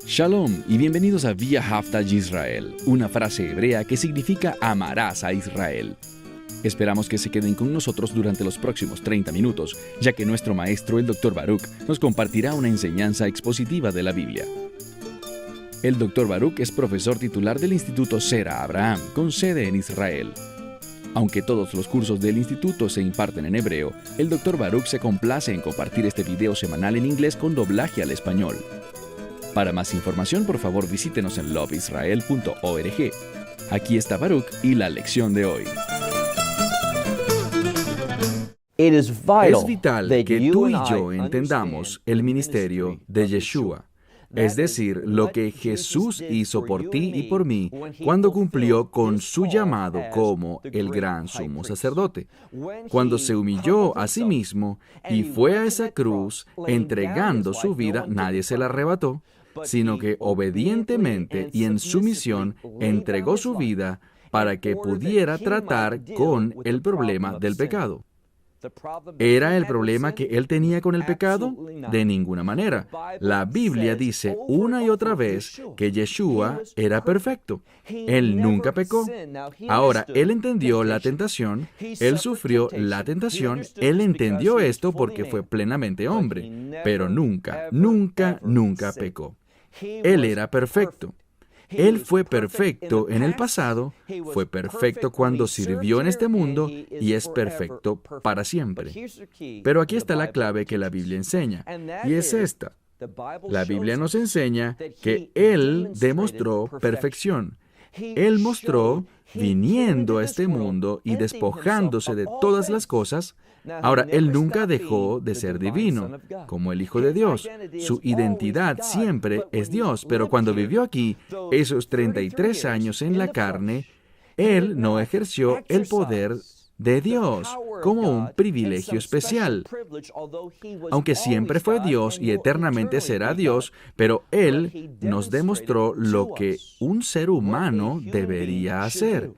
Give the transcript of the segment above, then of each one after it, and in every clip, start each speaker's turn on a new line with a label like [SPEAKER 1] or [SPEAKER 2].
[SPEAKER 1] Shalom y bienvenidos a Via Hafta Yisrael, una frase hebrea que significa amarás a Israel. Esperamos que se queden con nosotros durante los próximos 30 minutos, ya que nuestro maestro, el Dr. Baruch, nos compartirá una enseñanza expositiva de la Biblia. El Dr. Baruch es profesor titular del Instituto Sera Abraham, con sede en Israel. Aunque todos los cursos del instituto se imparten en hebreo, el Dr. Baruch se complace en compartir este video semanal en inglés con doblaje al español. Para más información, por favor, visítenos en loveisrael.org. Aquí está Baruch y la lección de hoy.
[SPEAKER 2] Es vital
[SPEAKER 3] que tú y yo entendamos el ministerio de Yeshua, es decir, lo que Jesús hizo por ti y por mí cuando cumplió con su llamado como el gran sumo sacerdote, cuando se humilló a sí mismo y fue a esa cruz entregando su vida. Nadie se la arrebató, sino que obedientemente y en sumisión entregó su vida para que pudiera tratar con el problema del pecado. ¿Era el problema que él tenía con el pecado? De ninguna manera. La Biblia dice una y otra vez que Yeshua era perfecto. Él nunca pecó. Ahora, él entendió la tentación, él sufrió la tentación, él entendió esto porque fue plenamente hombre, pero nunca pecó. Él era perfecto. Él fue perfecto en el pasado, fue perfecto cuando sirvió en este mundo y es perfecto para siempre. Pero aquí está la clave que la Biblia enseña, y es esta. La Biblia nos enseña que Él demostró perfección. Él mostró, viniendo a este mundo y despojándose de todas las cosas. Ahora, Él nunca dejó de ser divino, como el Hijo de Dios. Su identidad siempre es Dios, pero cuando vivió aquí, esos 33 años en la carne, Él no ejerció el poder de Dios como un privilegio especial. Aunque siempre fue Dios y eternamente será Dios, pero Él nos demostró lo que un ser humano debería hacer,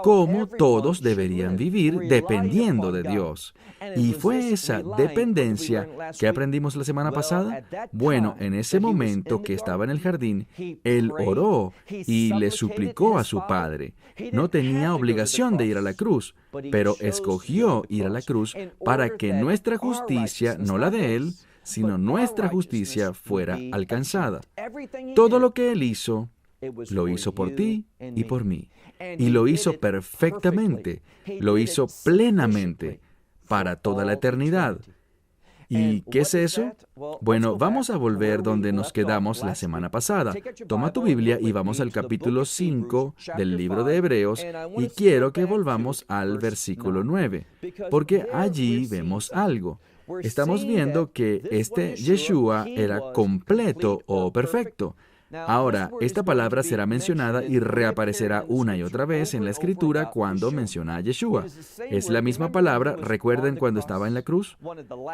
[SPEAKER 3] cómo todos deberían vivir dependiendo de Dios. ¿Y fue esa dependencia que aprendimos la semana pasada? Bueno, en ese momento que estaba en el jardín, Él oró y le suplicó a su Padre. No tenía obligación de ir a la cruz, pero escogió ir a la cruz para que nuestra justicia, no la de Él, sino nuestra justicia fuera alcanzada. Todo lo que Él hizo, lo hizo por ti y por mí. Y lo hizo perfectamente, lo hizo plenamente, para toda la eternidad. ¿Y qué es eso? Bueno, vamos a volver donde nos quedamos la semana pasada. Toma tu Biblia y vamos al capítulo 5 del libro de Hebreos, y quiero que volvamos al versículo 9, porque allí vemos algo. Estamos viendo que este Yeshua era completo o perfecto. Ahora, esta palabra será mencionada y reaparecerá una y otra vez en la Escritura cuando menciona a Yeshua. Es la misma palabra. ¿Recuerden cuando estaba en la cruz?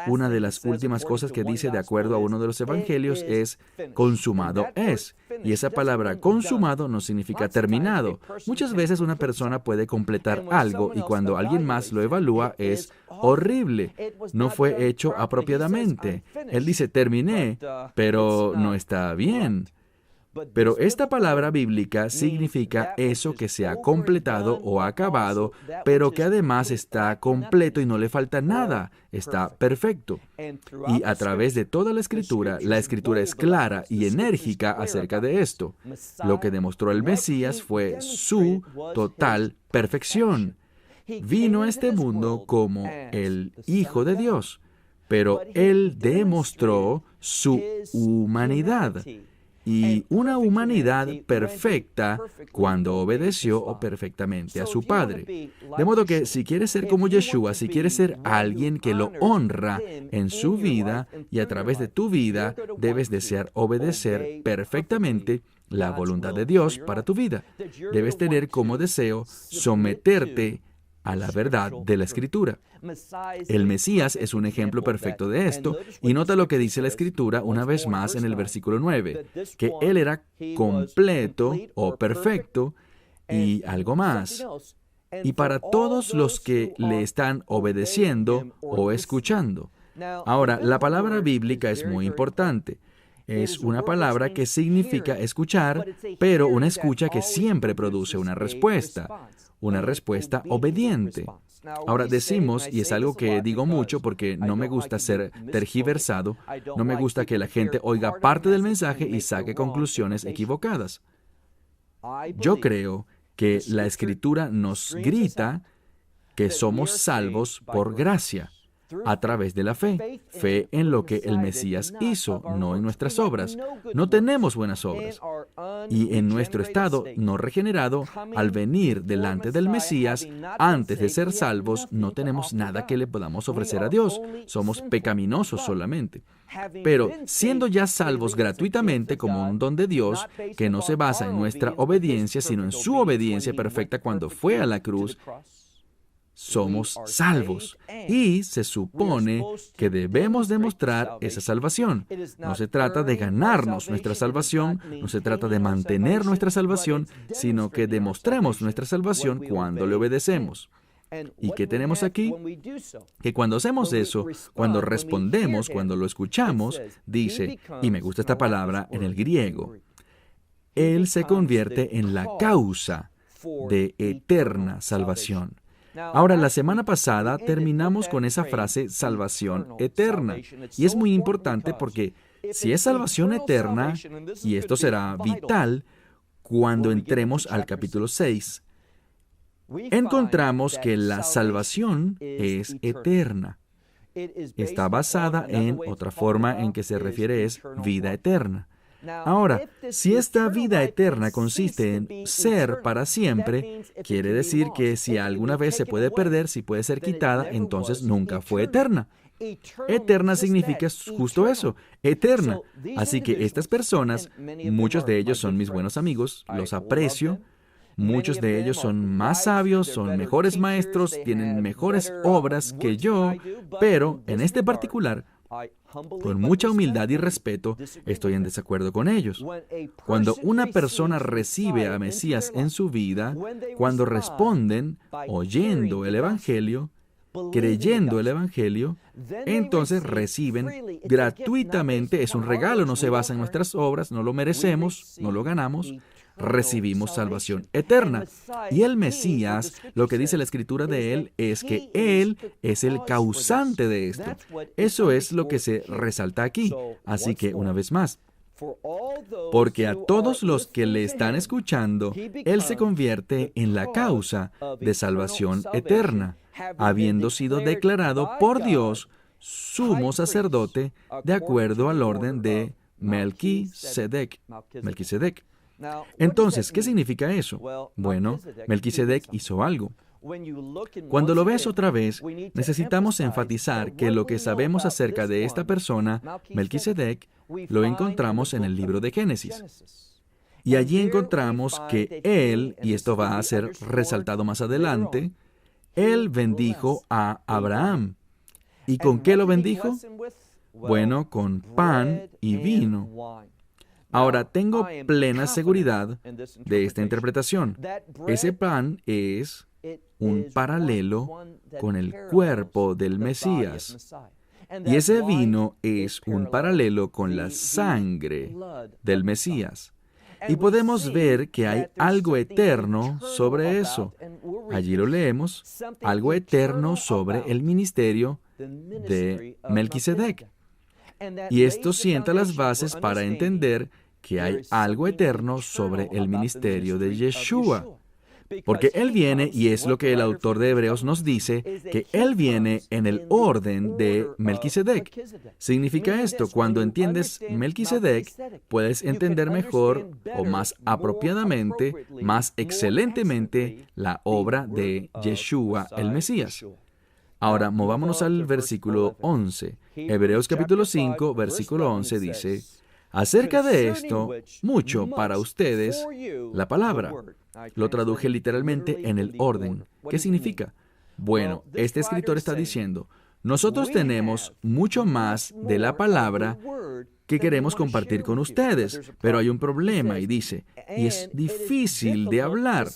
[SPEAKER 3] Una de las últimas cosas que dice de acuerdo a uno de los evangelios es consumado es. Y esa palabra consumado no significa terminado. Muchas veces una persona puede completar algo y cuando alguien más lo evalúa es horrible. No fue hecho apropiadamente. Él dice terminé, pero no está bien. Pero esta palabra bíblica significa eso que se ha completado o acabado, pero que además está completo y no le falta nada, está perfecto. Y a través de toda la Escritura es clara y enérgica acerca de esto. Lo que demostró el Mesías fue su total perfección. Vino a este mundo como el Hijo de Dios, pero Él demostró su humanidad. Y una humanidad perfecta cuando obedeció perfectamente a su Padre. De modo que si quieres ser como Yeshua, si quieres ser alguien que lo honra en su vida y a través de tu vida, debes desear obedecer perfectamente la voluntad de Dios para tu vida. Debes tener como deseo someterte a la verdad de la Escritura. El Mesías es un ejemplo perfecto de esto, y nota lo que dice la Escritura una vez más en el versículo 9, que Él era completo o perfecto y algo más. Y para todos los que le están obedeciendo o escuchando. Ahora, la palabra bíblica es muy importante. Es una palabra que significa escuchar, pero una escucha que siempre produce una respuesta obediente. Ahora decimos, y es algo que digo mucho porque no me gusta ser tergiversado, no me gusta que la gente oiga parte del mensaje y saque conclusiones equivocadas. Yo creo que la Escritura nos grita que somos salvos por gracia, a través de la fe en lo que el Mesías hizo, no en nuestras obras. No tenemos buenas obras. Y en nuestro estado no regenerado, al venir delante del Mesías, antes de ser salvos, no tenemos nada que le podamos ofrecer a Dios. Somos pecaminosos solamente. Pero siendo ya salvos gratuitamente como un don de Dios, que no se basa en nuestra obediencia, sino en su obediencia perfecta cuando fue a la cruz, somos salvos y se supone que debemos demostrar esa salvación. No se trata de ganarnos nuestra salvación, no se trata de mantener nuestra salvación, sino que demostremos nuestra salvación cuando le obedecemos. ¿Y qué tenemos aquí? Que cuando hacemos eso, cuando respondemos, cuando lo escuchamos, dice, y me gusta esta palabra en el griego, Él se convierte en la causa de eterna salvación. Ahora, la semana pasada terminamos con esa frase salvación eterna. Y es muy importante porque si es salvación eterna, y esto será vital cuando entremos al capítulo 6, encontramos que la salvación es eterna. Está basada en otra forma en que se refiere es vida eterna. Ahora, si esta vida eterna consiste en ser para siempre, quiere decir que si alguna vez se puede perder, si puede ser quitada, entonces nunca fue eterna. Eterna significa justo eso, eterna. Así que estas personas, muchos de ellos son mis buenos amigos, los aprecio, muchos de ellos son más sabios, son mejores maestros, tienen mejores obras que yo, pero en este particular, con mucha humildad y respeto, estoy en desacuerdo con ellos. Cuando una persona recibe a Mesías en su vida, cuando responden oyendo el Evangelio, creyendo el Evangelio, entonces reciben gratuitamente, es un regalo, no se basa en nuestras obras, no lo merecemos, no lo ganamos, recibimos salvación eterna. Y el Mesías, lo que dice la Escritura de Él, es que Él es el causante de esto. Eso es lo que se resalta aquí. Así que, una vez más, porque a todos los que le están escuchando, Él se convierte en la causa de salvación eterna, habiendo sido declarado por Dios sumo sacerdote de acuerdo al orden de Melquisedec. Entonces, ¿qué significa eso? Bueno, Melquisedec hizo algo. Cuando lo ves otra vez, necesitamos enfatizar que lo que sabemos acerca de esta persona, Melquisedec, lo encontramos en el libro de Génesis. Y allí encontramos que él, y esto va a ser resaltado más adelante, él bendijo a Abraham. ¿Y con qué lo bendijo? Bueno, con pan y vino. Ahora, tengo plena seguridad de esta interpretación. Ese pan es un paralelo con el cuerpo del Mesías. Y ese vino es un paralelo con la sangre del Mesías. Y podemos ver que hay algo eterno sobre eso. Allí lo leemos, algo eterno sobre el ministerio de Melquisedec. Y esto sienta las bases para entender que hay algo eterno sobre el ministerio de Yeshua. Porque Él viene, y es lo que el autor de Hebreos nos dice, que Él viene en el orden de Melquisedec. Significa esto, cuando entiendes Melquisedec, puedes entender mejor o más apropiadamente, más excelentemente, la obra de Yeshua el Mesías. Ahora, movámonos al versículo 11. Hebreos capítulo 5, versículo 11 dice, acerca de esto, mucho para ustedes, la palabra. Lo traduje literalmente en el orden. ¿Qué significa? Bueno, este escritor está diciendo, nosotros tenemos mucho más de la palabra que queremos compartir con ustedes, pero hay un problema y dice, y es difícil de hablar.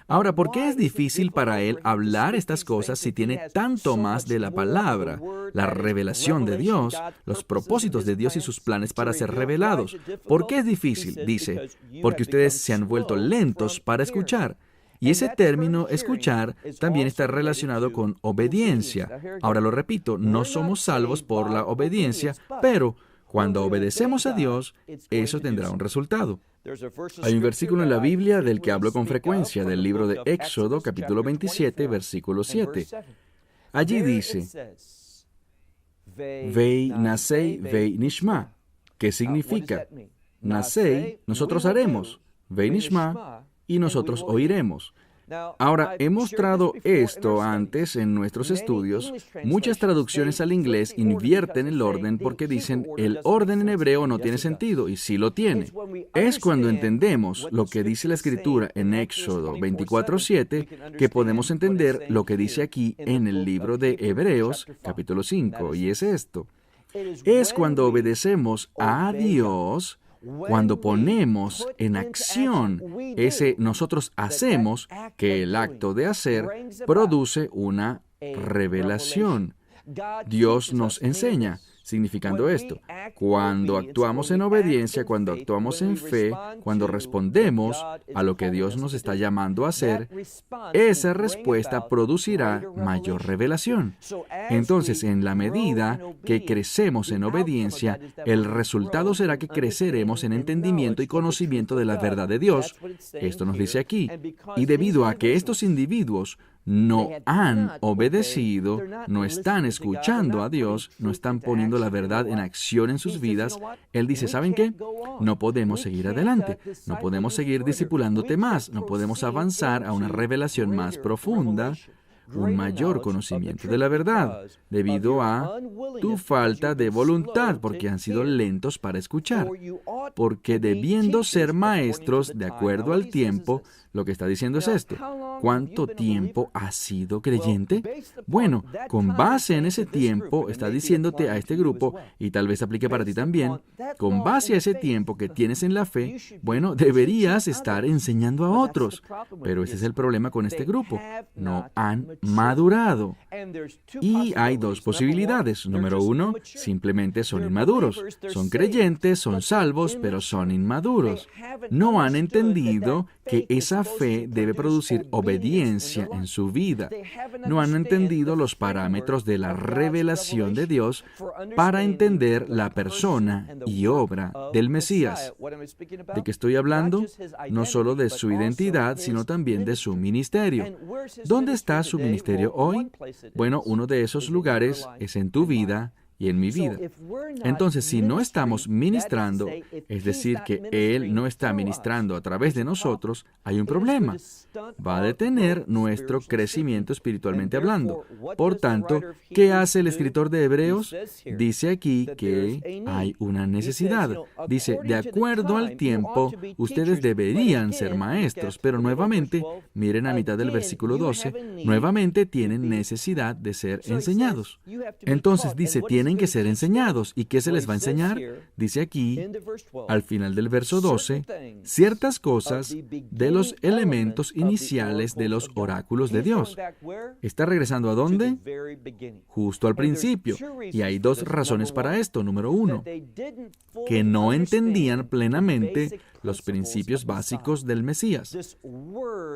[SPEAKER 3] Ahora, ¿por qué es difícil para él hablar estas cosas si tiene tanto más de la palabra, la revelación de Dios, los propósitos de Dios y sus planes para ser revelados? ¿Por qué es difícil? Dice, porque ustedes se han vuelto lentos para escuchar. Y ese término escuchar también está relacionado con obediencia. Ahora lo repito, no somos salvos por la obediencia, pero cuando obedecemos a Dios, eso tendrá un resultado. Hay un versículo en la Biblia del que hablo con frecuencia, del libro de Éxodo, capítulo 27, versículo 7. Allí dice, Vei nasei, vei nishma. ¿Qué significa? Nasei, nosotros haremos. Vei nishma, y nosotros oiremos. Ahora, he mostrado esto antes en nuestros estudios. Muchas traducciones al inglés invierten el orden porque dicen el orden en hebreo no tiene sentido, y sí lo tiene. Es cuando entendemos lo que dice la Escritura en Éxodo 24:7 que podemos entender lo que dice aquí en el libro de Hebreos, capítulo 5, y es esto. Es cuando obedecemos a Dios, cuando ponemos en acción ese nosotros hacemos, que el acto de hacer produce una revelación. Dios nos enseña, significando esto, cuando actuamos en obediencia, cuando actuamos en fe, cuando respondemos a lo que Dios nos está llamando a hacer, esa respuesta producirá mayor revelación. Entonces, en la medida que crecemos en obediencia, el resultado será que creceremos en entendimiento y conocimiento de la verdad de Dios. Esto nos dice aquí. Y debido a que estos individuos no han obedecido, no están escuchando a Dios, no están poniendo la verdad en acción en sus vidas, Él dice, ¿saben qué? No podemos seguir adelante, no podemos seguir discipulándote más, no podemos avanzar a una revelación más profunda, un mayor conocimiento de la verdad, debido a tu falta de voluntad, porque han sido lentos para escuchar. Porque debiendo ser maestros de acuerdo al tiempo, lo que está diciendo es esto. ¿Cuánto tiempo has sido creyente? Bueno, con base en ese tiempo, está diciéndote a este grupo, y tal vez aplique para ti también, con base a ese tiempo que tienes en la fe, bueno, deberías estar enseñando a otros. Pero ese es el problema con este grupo. No han madurado. Y hay dos posibilidades. Número uno, simplemente son inmaduros. Son creyentes, son salvos, pero son inmaduros. No han entendido que esa fe debe producir obediencia en su vida. No han entendido los parámetros de la revelación de Dios para entender la persona y obra del Mesías. ¿De qué estoy hablando? No solo de su identidad, sino también de su ministerio. ¿Dónde está su ministerio hoy? Bueno, uno de esos lugares es en tu vida y en mi vida. Entonces, si no estamos ministrando, es decir, que Él no está ministrando a través de nosotros, hay un problema. Va a detener nuestro crecimiento espiritualmente hablando. Por tanto, ¿qué hace el escritor de Hebreos? Dice aquí que hay una necesidad. Dice, de acuerdo al tiempo, ustedes deberían ser maestros, pero nuevamente, miren a mitad del versículo 12, nuevamente tienen necesidad de ser enseñados. Entonces dice, tienen que ser enseñados. ¿Y qué se les va a enseñar? Dice aquí, al final del verso 12, ciertas cosas de los elementos iniciales de los oráculos de Dios. ¿Está regresando a dónde? Justo al principio. Y hay dos razones para esto. Número uno, que no entendían plenamente los principios básicos del Mesías.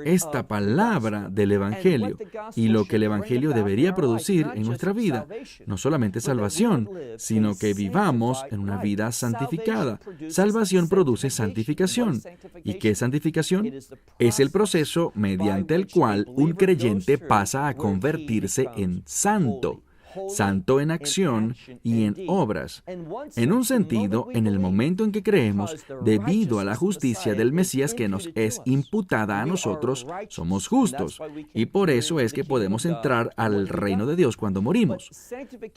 [SPEAKER 3] Esta palabra del Evangelio y lo que el Evangelio debería producir en nuestra vida, no solamente salvación, sino que vivamos en una vida santificada. Salvación produce santificación. ¿Y qué es santificación? Es el proceso mediante el cual un creyente pasa a convertirse en santo. Santo en acción y en obras. En un sentido, en el momento en que creemos, debido a la justicia del Mesías que nos es imputada a nosotros, somos justos. Y por eso es que podemos entrar al reino de Dios cuando morimos.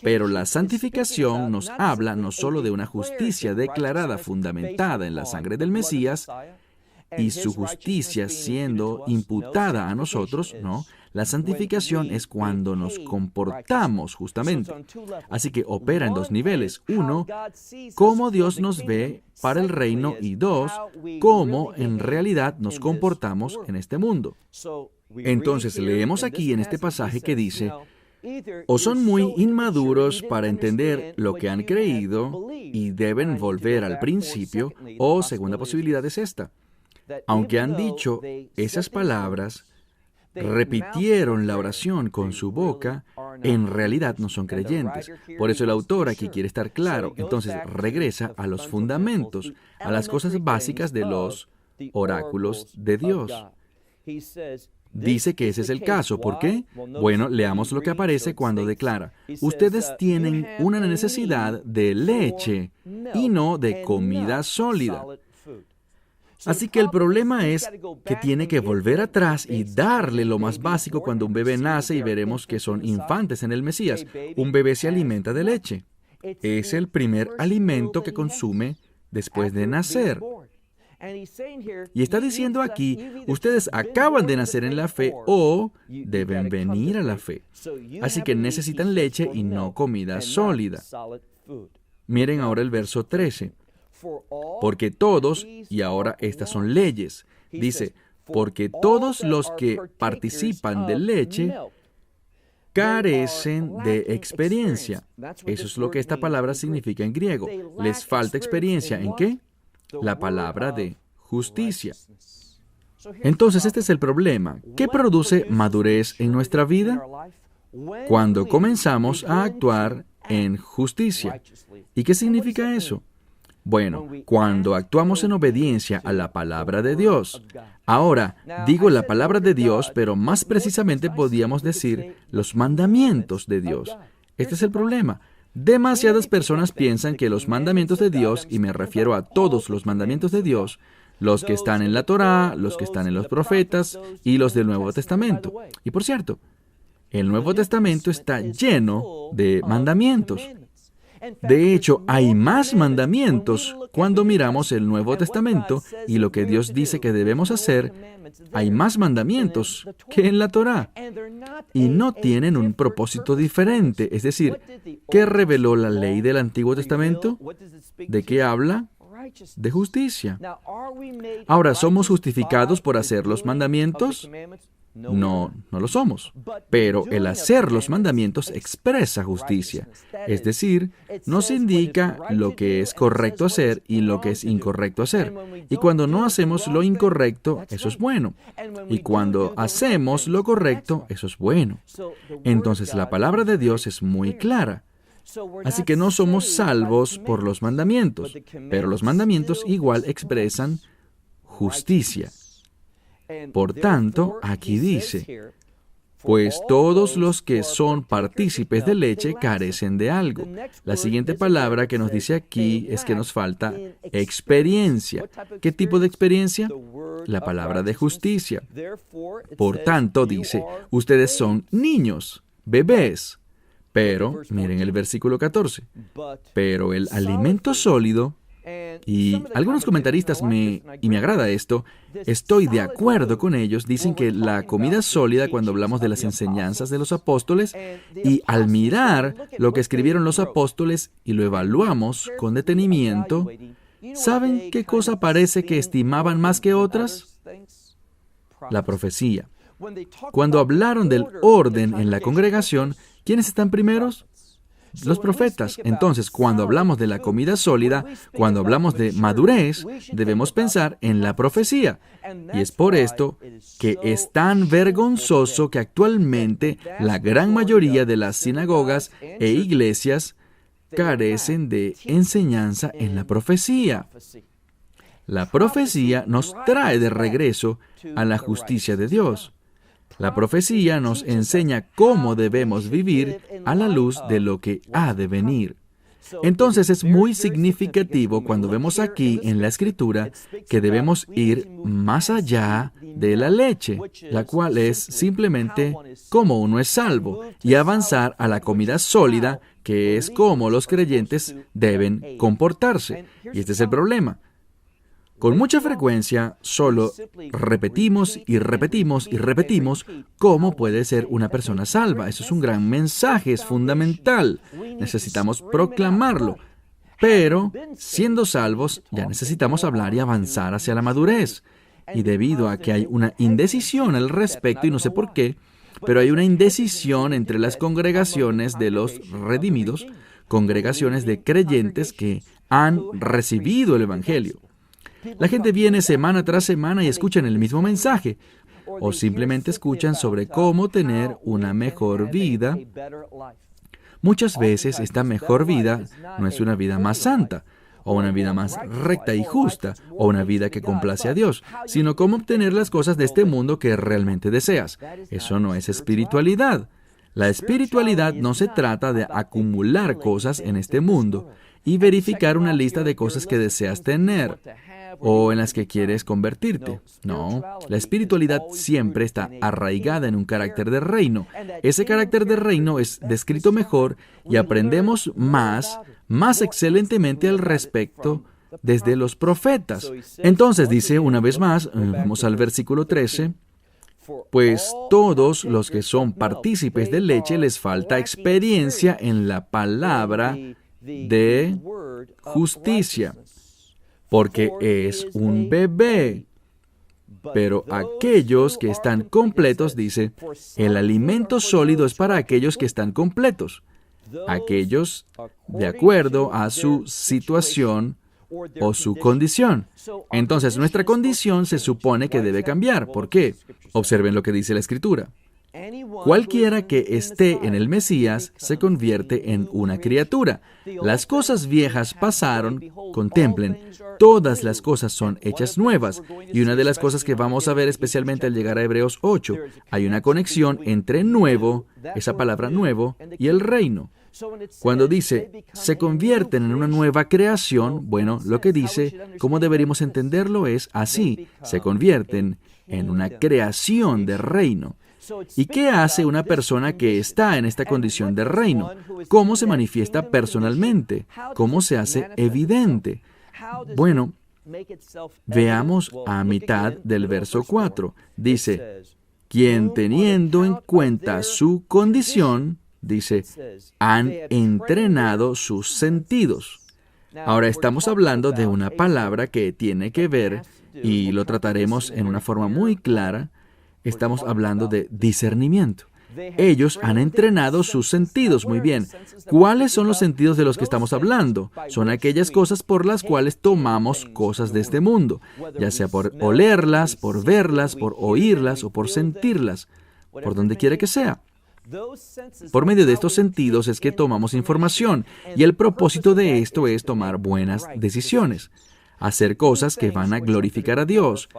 [SPEAKER 3] Pero la santificación nos habla no solo de una justicia declarada fundamentada en la sangre del Mesías, y su justicia siendo imputada a nosotros, no. La santificación es cuando nos comportamos justamente. Así que opera en dos niveles. Uno, cómo Dios nos ve para el reino, y dos, cómo en realidad nos comportamos en este mundo. Entonces leemos aquí en este pasaje que dice: o son muy inmaduros para entender lo que han creído y deben volver al principio, o segunda posibilidad es esta: aunque han dicho esas palabras, repitieron la oración con su boca, en realidad no son creyentes. Por eso el autor aquí quiere estar claro. Entonces regresa a los fundamentos, a las cosas básicas de los oráculos de Dios. Dice que ese es el caso. ¿Por qué? Bueno, leamos lo que aparece cuando declara: ustedes tienen una necesidad de leche y no de comida sólida. Así que el problema es que tiene que volver atrás y darle lo más básico cuando un bebé nace, y veremos que son infantes en el Mesías. Un bebé se alimenta de leche. Es el primer alimento que consume después de nacer. Y está diciendo aquí: ustedes acaban de nacer en la fe o deben venir a la fe. Así que necesitan leche y no comida sólida. Miren ahora el verso 13. Porque todos, y ahora estas son leyes, dice: porque todos los que participan de leche carecen de experiencia. Eso es lo que esta palabra significa en griego. Les falta experiencia. ¿En qué? La palabra de justicia. Entonces, este es el problema. ¿Qué produce madurez en nuestra vida? Cuando comenzamos a actuar en justicia. ¿Y qué significa eso? Bueno, cuando actuamos en obediencia a la palabra de Dios. Ahora, digo la palabra de Dios, pero más precisamente podríamos decir los mandamientos de Dios. Este es el problema. Demasiadas personas piensan que los mandamientos de Dios, y me refiero a todos los mandamientos de Dios, los que están en la Torá, los que están en los profetas y los del Nuevo Testamento. Y por cierto, el Nuevo Testamento está lleno de mandamientos. De hecho, hay más mandamientos cuando miramos el Nuevo Testamento y lo que Dios dice que debemos hacer. Hay más mandamientos que en la Torá. Y no tienen un propósito diferente. Es decir, ¿qué reveló la ley del Antiguo Testamento? ¿De qué habla? De justicia. Ahora, ¿somos justificados por hacer los mandamientos? No, no lo somos. Pero el hacer los mandamientos expresa justicia. Es decir, nos indica lo que es correcto hacer y lo que es incorrecto hacer. Y cuando no hacemos lo incorrecto, eso es bueno. Y cuando hacemos lo correcto, eso es bueno. Entonces, la palabra de Dios es muy clara. Así que no somos salvos por los mandamientos, pero los mandamientos igual expresan justicia. Por tanto, aquí dice: pues todos los que son partícipes de leche carecen de algo. La siguiente palabra que nos dice aquí es que nos falta experiencia. ¿Qué tipo de experiencia? La palabra de justicia. Por tanto, dice, ustedes son niños, bebés. Pero, miren el versículo 14, pero el alimento sólido, y algunos comentaristas y me agrada esto, estoy de acuerdo con ellos, dicen que la comida sólida, cuando hablamos de las enseñanzas de los apóstoles, y al mirar lo que escribieron los apóstoles y lo evaluamos con detenimiento, ¿saben qué cosa parece que estimaban más que otras? La profecía. Cuando hablaron del orden en la congregación, ¿quiénes están primeros? Los profetas. Entonces, cuando hablamos de la comida sólida, cuando hablamos de madurez, debemos pensar en la profecía. Y es por esto que es tan vergonzoso que actualmente la gran mayoría de las sinagogas e iglesias carecen de enseñanza en la profecía. La profecía nos trae de regreso a la justicia de Dios. La profecía nos enseña cómo debemos vivir a la luz de lo que ha de venir. Entonces es muy significativo cuando vemos aquí en la Escritura que debemos ir más allá de la leche, la cual es simplemente cómo uno es salvo, y avanzar a la comida sólida, que es cómo los creyentes deben comportarse. Y este es el problema. Con mucha frecuencia, solo repetimos y repetimos y repetimos cómo puede ser una persona salva. Eso es un gran mensaje, es fundamental. Necesitamos proclamarlo. Pero, siendo salvos, ya necesitamos hablar y avanzar hacia la madurez. Y debido a que hay una indecisión al respecto, y no sé por qué, pero hay una indecisión entre las congregaciones de los redimidos, congregaciones de creyentes que han recibido el Evangelio. La gente viene semana tras semana y escuchan el mismo mensaje, o simplemente escuchan sobre cómo tener una mejor vida. Muchas veces esta mejor vida no es una vida más santa, o una vida más recta y justa, o una vida que complace a Dios, sino cómo obtener las cosas de este mundo que realmente deseas. Eso no es espiritualidad. La espiritualidad no se trata de acumular cosas en este mundo y verificar una lista de cosas que deseas tener o en las que quieres convertirte. No, la espiritualidad siempre está arraigada en un carácter de reino. Ese carácter de reino es descrito mejor y aprendemos más excelentemente al respecto desde los profetas. Entonces dice una vez más, vamos al versículo 13, pues todos los que son partícipes de leche les falta experiencia en la palabra de justicia, porque es un bebé. Pero aquellos que están completos, dice, el alimento sólido es para aquellos que están completos, aquellos de acuerdo a su situación o su condición. Entonces, nuestra condición se supone que debe cambiar. ¿Por qué? Observen lo que dice la Escritura. Cualquiera que esté en el Mesías se convierte en una criatura. Las cosas viejas pasaron, contemplen, todas las cosas son hechas nuevas. Y una de las cosas que vamos a ver especialmente al llegar a Hebreos 8, hay una conexión entre nuevo, esa palabra nuevo, y el reino. Cuando dice, se convierten en una nueva creación, bueno, lo que dice, cómo deberíamos entenderlo es así, se convierten en una creación de reino. ¿Y qué hace una persona que está en esta condición de reino? ¿Cómo se manifiesta personalmente? ¿Cómo se hace evidente? Bueno, veamos a mitad del verso 4. Dice, quien teniendo en cuenta su condición, dice, han entrenado sus sentidos. Ahora estamos hablando de una palabra que tiene que ver, y lo trataremos en una forma muy clara, estamos hablando de discernimiento. Ellos han entrenado sus sentidos. Muy bien. ¿Cuáles son los sentidos de los que estamos hablando? Son aquellas cosas por las cuales tomamos cosas de este mundo, ya sea por olerlas, por verlas, por oírlas o por sentirlas, por donde quiera que sea. Por medio de estos sentidos es que tomamos información, y el propósito de esto es tomar buenas decisiones, hacer cosas que van a glorificar a Dios.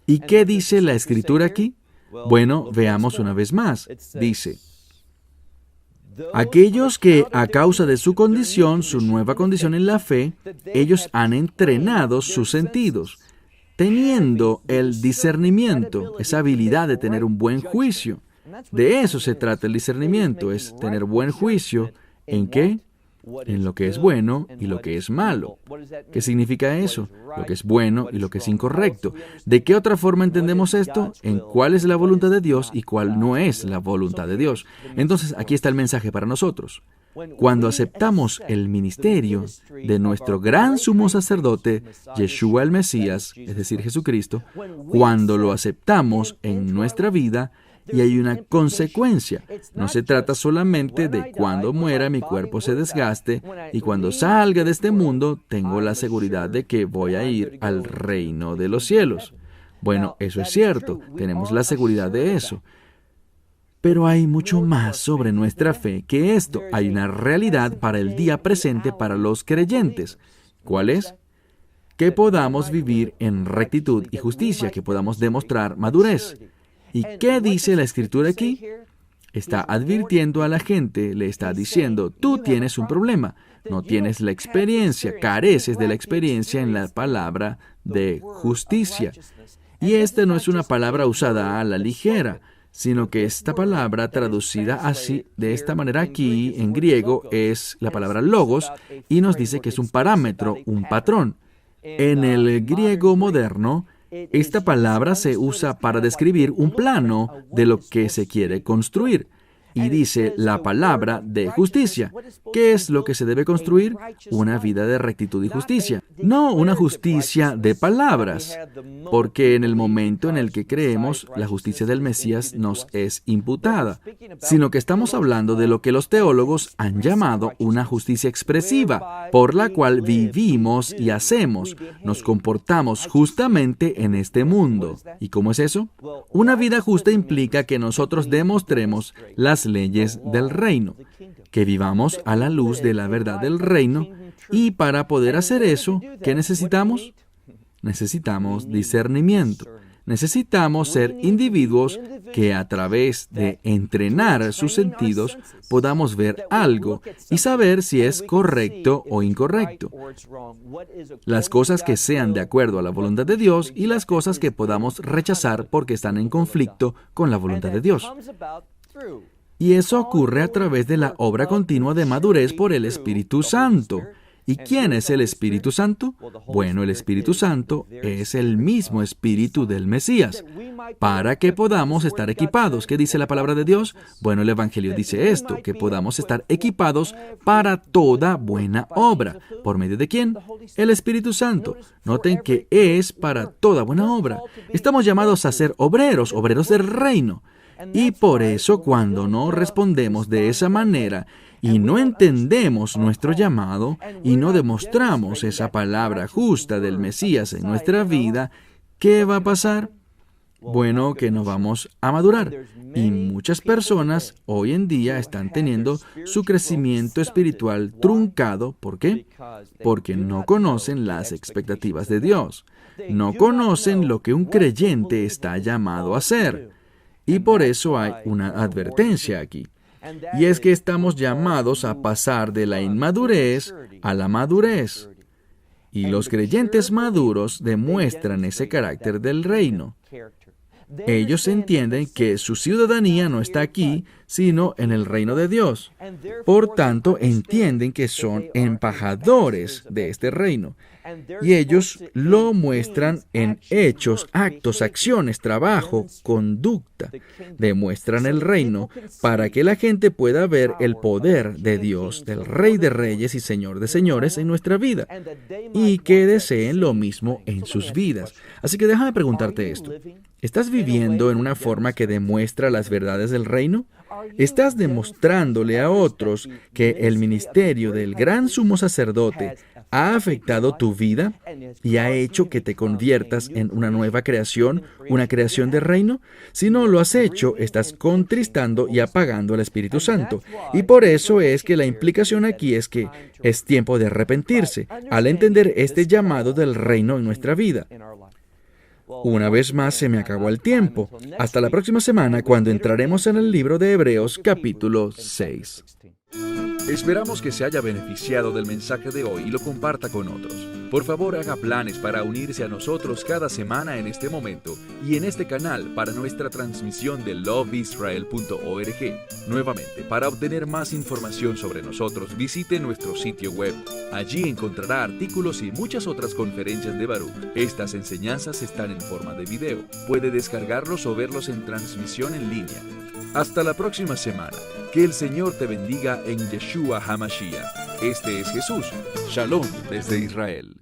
[SPEAKER 3] ¿Y qué dice la Escritura aquí? Bueno, veamos una vez más. Dice, aquellos que a causa de su condición, su nueva condición en la fe, ellos han entrenado sus sentidos, teniendo el discernimiento, esa habilidad de tener un buen juicio. De eso se trata el discernimiento, es tener buen juicio. ¿En qué? En lo que es bueno y lo que es malo. ¿Qué significa eso? Lo que es bueno y lo que es incorrecto. ¿De qué otra forma entendemos esto? En cuál es la voluntad de Dios y cuál no es la voluntad de Dios. Entonces, aquí está el mensaje para nosotros. Cuando aceptamos el ministerio de nuestro gran sumo sacerdote, Yeshua el Mesías, es decir, Jesucristo, cuando lo aceptamos en nuestra vida, y hay una consecuencia. No se trata solamente de cuando muera mi cuerpo se desgaste y cuando salga de este mundo tengo la seguridad de que voy a ir al reino de los cielos. Bueno, eso es cierto, tenemos la seguridad de eso. Pero hay mucho más sobre nuestra fe que esto. Hay una realidad para el día presente para los creyentes. ¿Cuál es? Que podamos vivir en rectitud y justicia, que podamos demostrar madurez. ¿Y qué dice la Escritura aquí? Está advirtiendo a la gente, le está diciendo, tú tienes un problema, no tienes la experiencia, careces de la experiencia en la palabra de justicia. Y esta no es una palabra usada a la ligera, sino que esta palabra traducida así, de esta manera aquí, en griego, es la palabra logos, y nos dice que es un parámetro, un patrón. En el griego moderno, esta palabra se usa para describir un plano de lo que se quiere construir. Y dice la palabra de justicia. ¿Qué es lo que se debe construir? Una vida de rectitud y justicia. No una justicia de palabras, porque en el momento en el que creemos, la justicia del Mesías nos es imputada, sino que estamos hablando de lo que los teólogos han llamado una justicia expresiva, por la cual vivimos y hacemos, nos comportamos justamente en este mundo. ¿Y cómo es eso? Una vida justa implica que nosotros demostremos las leyes del reino, que vivamos a la luz de la verdad del reino, y para poder hacer eso, ¿qué necesitamos? Necesitamos discernimiento. Necesitamos ser individuos que a través de entrenar sus sentidos podamos ver algo y saber si es correcto o incorrecto. Las cosas que sean de acuerdo a la voluntad de Dios y las cosas que podamos rechazar porque están en conflicto con la voluntad de Dios. Y eso ocurre a través de la obra continua de madurez por el Espíritu Santo. ¿Y quién es el Espíritu Santo? Bueno, el Espíritu Santo es el mismo Espíritu del Mesías, para que podamos estar equipados. ¿Qué dice la palabra de Dios? Bueno, el Evangelio dice esto, que podamos estar equipados para toda buena obra. ¿Por medio de quién? El Espíritu Santo. Noten que es para toda buena obra. Estamos llamados a ser obreros, obreros del reino. Y por eso, cuando no respondemos de esa manera y no entendemos nuestro llamado y no demostramos esa palabra justa del Mesías en nuestra vida, ¿qué va a pasar? Bueno, que no vamos a madurar. Y muchas personas hoy en día están teniendo su crecimiento espiritual truncado. ¿Por qué? Porque no conocen las expectativas de Dios. No conocen lo que un creyente está llamado a hacer. Y por eso hay una advertencia aquí. Y es que estamos llamados a pasar de la inmadurez a la madurez. Y los creyentes maduros demuestran ese carácter del reino. Ellos entienden que su ciudadanía no está aquí, sino en el reino de Dios. Por tanto, entienden que son embajadores de este reino. Y ellos lo muestran en hechos, actos, acciones, trabajo, conducta. Demuestran el reino para que la gente pueda ver el poder de Dios, del Rey de Reyes y Señor de Señores en nuestra vida, y que deseen lo mismo en sus vidas. Así que déjame preguntarte esto. ¿Estás viviendo en una forma que demuestra las verdades del reino? ¿Estás demostrándole a otros que el ministerio del gran sumo sacerdote ha afectado tu vida y ha hecho que te conviertas en una nueva creación, una creación de reino? Si no lo has hecho, estás contristando y apagando al Espíritu Santo. Y por eso es que la implicación aquí es que es tiempo de arrepentirse al entender este llamado del reino en nuestra vida. Una vez más se me acabó el tiempo. Hasta la próxima semana cuando entraremos en el libro de Hebreos capítulo 6.
[SPEAKER 1] Esperamos que se haya beneficiado del mensaje de hoy y lo comparta con otros. Por favor, haga planes para unirse a nosotros cada semana en este momento y en este canal para nuestra transmisión de loveisrael.org. Nuevamente, para obtener más información sobre nosotros, visite nuestro sitio web. Allí encontrará artículos y muchas otras conferencias de Baruch. Estas enseñanzas están en forma de video. Puede descargarlos o verlos en transmisión en línea. Hasta la próxima semana. Que el Señor te bendiga en Yeshua HaMashiach. Este es Jesús. Shalom desde Israel.